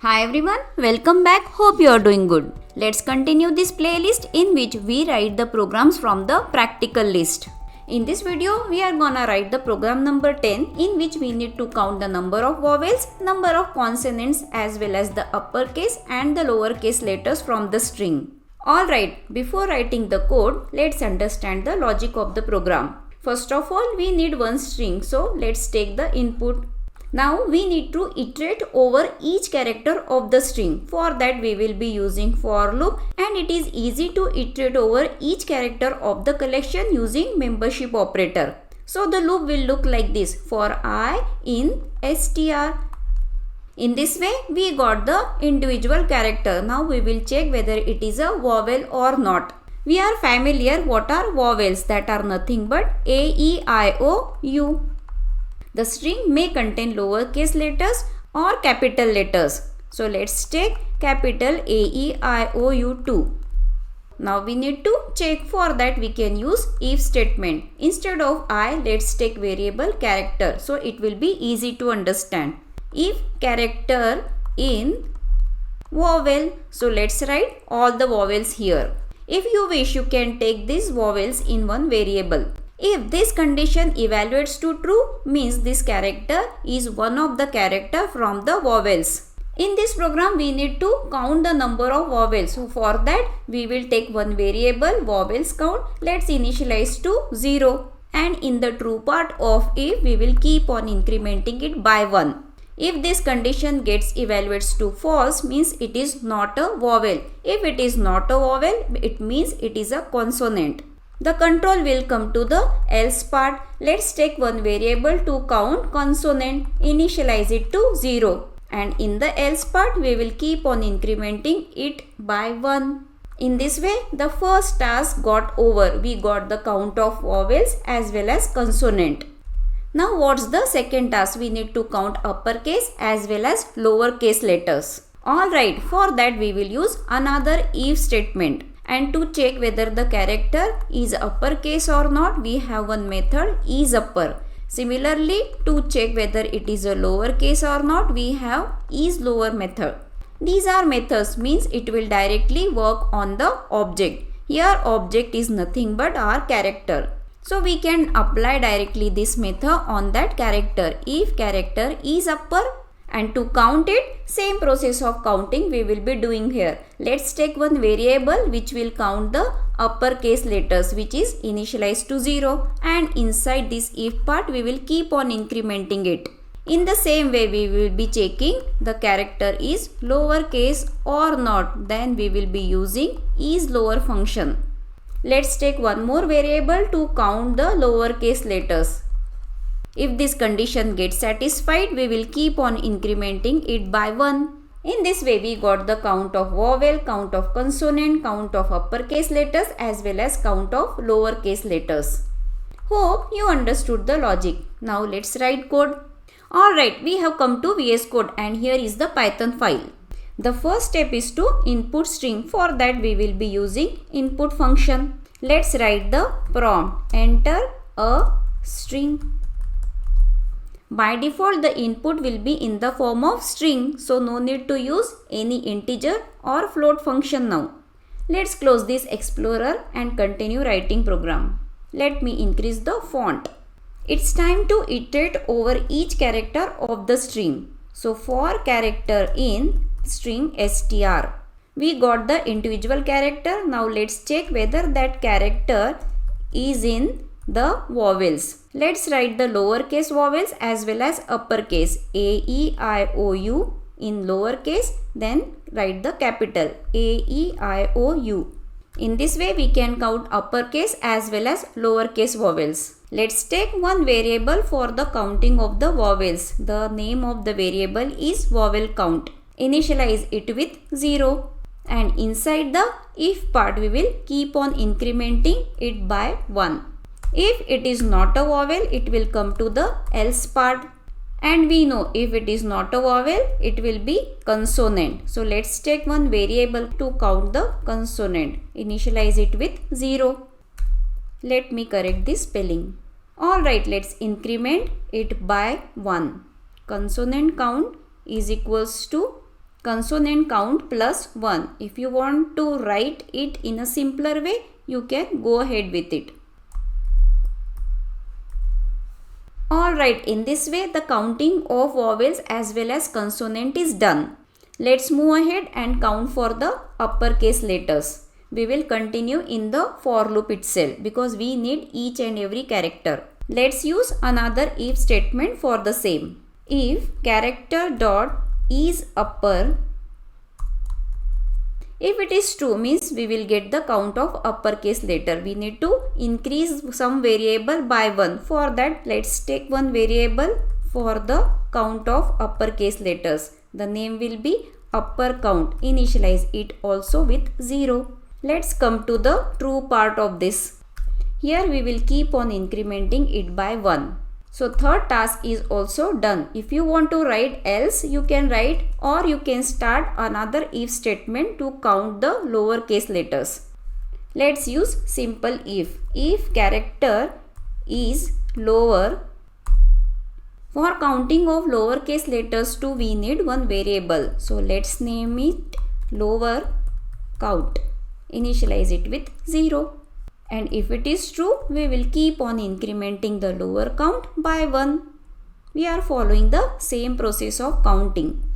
Hi everyone, welcome back. Hope you are doing good. Let's continue this playlist in which we write the programs from the practical list. In this video, we are gonna write the program number 10 in which we need to count the number of vowels, number of consonants as well as the uppercase and the lowercase letters from the string. Alright, before writing the code, let's understand the logic of the program. First of all, we need one string, so let's take the input. Now we need to iterate over each character of the string. For that we will be using for loop, and it is easy to iterate over each character of the collection using membership operator. So the loop will look like this: for I in str. In this way we got the individual character. Now we will check whether it is a vowel or not. We are familiar what are vowels, that are nothing but A, E, I, O, U. The string may contain lowercase letters or capital letters. So let's take capital A, E, I, O, U 2. Now we need to check. For that we can use if statement. Instead of I, let's take variable character. So it will be easy to understand. If character in vowel. So let's write all the vowels here. If you wish, you can take these vowels in one variable. If this condition evaluates to true, means this character is one of the character from the vowels. In this program we need to count the number of vowels. So for that we will take one variable vowels count. Let's initialize to 0, and in the true part of if we will keep on incrementing it by 1. If this condition gets evaluates to false, means it is not a vowel. If it is not a vowel, it means it is a consonant. The control will come to the else part. Let's take one variable to count consonant, initialize it to 0, and in the else part we will keep on incrementing it by 1. In this way the first task got over. We got the count of vowels as well as consonant. Now what's the second task? We need to count uppercase as well as lowercase letters. Alright, for that we will use another if statement. And to check whether the character is uppercase or not, we have one method is upper. Similarly, to check whether it is a lowercase or not, we have is lower method. These are methods, means it will directly work on the object. Here object is nothing but our character. So we can apply directly this method on that character. If character is upper, and to count it, same process of counting we will be doing here. Let's take one variable which will count the uppercase letters, which is initialized to 0, and inside this if part we will keep on incrementing it. In the same way we will be checking the character is lowercase or not. Then we will be using is lower function. Let's take one more variable to count the lowercase letters. If this condition gets satisfied, we will keep on incrementing it by 1. In this way, we got the count of vowel, count of consonant, count of uppercase letters as well as count of lowercase letters. Hope you understood the logic. Now let's write code. Alright, we have come to VS Code, and here is the Python file. The first step is to input string. For that we will be using input function. Let's write the prompt. Enter a string. By default the input will be in the form of string, so no need to use any integer or float function now. Let's close this explorer and continue writing program. Let me increase the font. It's time to iterate over each character of the string. So for character in string str, we got the individual character. Now let's check whether that character is in the vowels. Let's write the lowercase vowels as well as uppercase. A, E, I, O, U in lowercase, then write the capital A, E, I, O, U. In this way we can count uppercase as well as lowercase vowels. Let's take one variable for the counting of the vowels. The name of the variable is vowel count. Initialize it with 0, and inside the if part we will keep on incrementing it by 1. If it is not a vowel, it will come to the else part, and we know if it is not a vowel, it will be consonant. So let's take one variable to count the consonant. Initialize it with 0. Let me correct this spelling. Alright, let's increment it by 1. Consonant count is equals to consonant count plus 1. If you want to write it in a simpler way, you can go ahead with it. Alright, in this way the counting of vowels as well as consonant is done. Let's move ahead and count for the uppercase letters. We will continue in the for loop itself because we need each and every character. Let's use another if statement for the same. If character dot is upper, if it is true means we will get the count of uppercase letter. We need to increase some variable by 1. For that, let's take one variable for the count of uppercase letters. The name will be upper count. Initialize it also with 0. Let's come to the true part of this. Here we will keep on incrementing it by 1. So third task is also done. If you want to write else, you can write, or you can start another if statement to count the lowercase letters. Let's use simple if. If character is lower, for counting of lowercase letters too we need one variable. So let's name it lower count. Initialize it with 0. And if it is true, we will keep on incrementing the lower count by 1. We are following the same process of counting.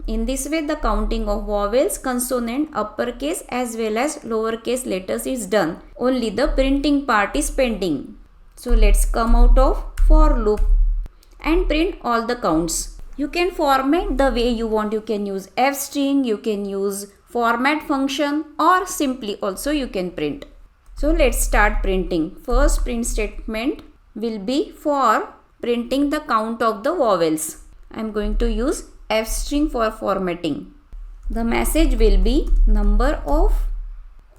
In this way, the counting of vowels, consonant, uppercase as well as lowercase letters is done. Only the printing part is pending. So let's come out of for loop and print all the counts. You can format the way you want. You can use F string, you can use format function, or simply also you can print. So let's start printing. First print statement will be for printing the count of the vowels. I am going to use F string for formatting. The message will be number of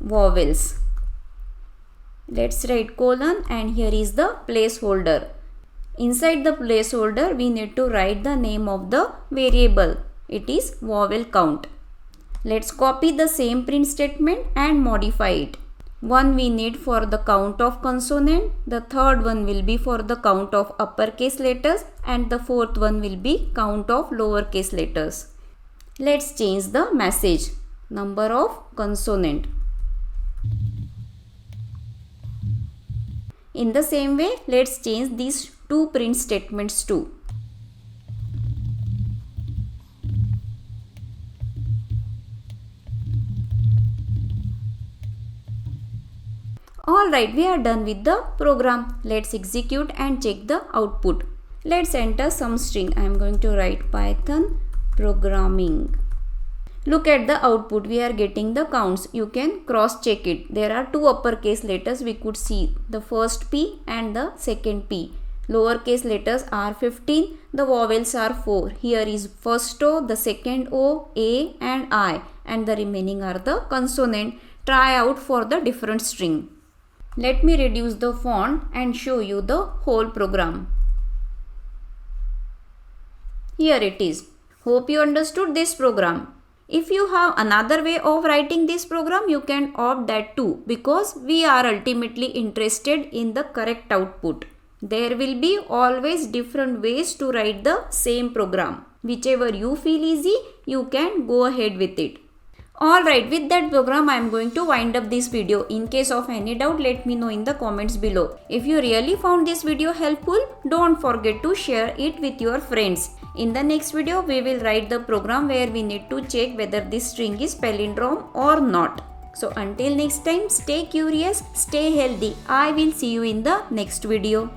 vowels. Let's write colon and here is the placeholder. Inside the placeholder we need to write the name of the variable. It is vowel count. Let's copy the same print statement and modify it. One we need for the count of consonant, the third one will be for the count of uppercase letters, and the fourth one will be count of lowercase letters. Let's change the message. Number of consonant. In the same way, let's change these two print statements too. Alright, we are done with the program. Let's execute and check the output. Let's enter some string. I am going to write Python programming. Look at the output. We are getting the counts. You can cross check it. There are two uppercase letters we could see. The first P and the second P. Lowercase letters are 15. The vowels are 4. Here is first O, the second O, A and I. And the remaining are the consonant. Try out for the different string. Let me reduce the font and show you the whole program. Here it is. Hope you understood this program. If you have another way of writing this program, you can opt that too, because we are ultimately interested in the correct output. There will be always different ways to write the same program. Whichever you feel easy, you can go ahead with it. Alright, with that program I am going to wind up this video. In case of any doubt, let me know in the comments below. If you really found this video helpful, don't forget to share it with your friends. In the next video, we will write the program where we need to check whether this string is palindrome or not. So until next time, stay curious, stay healthy. I will see you in the next video.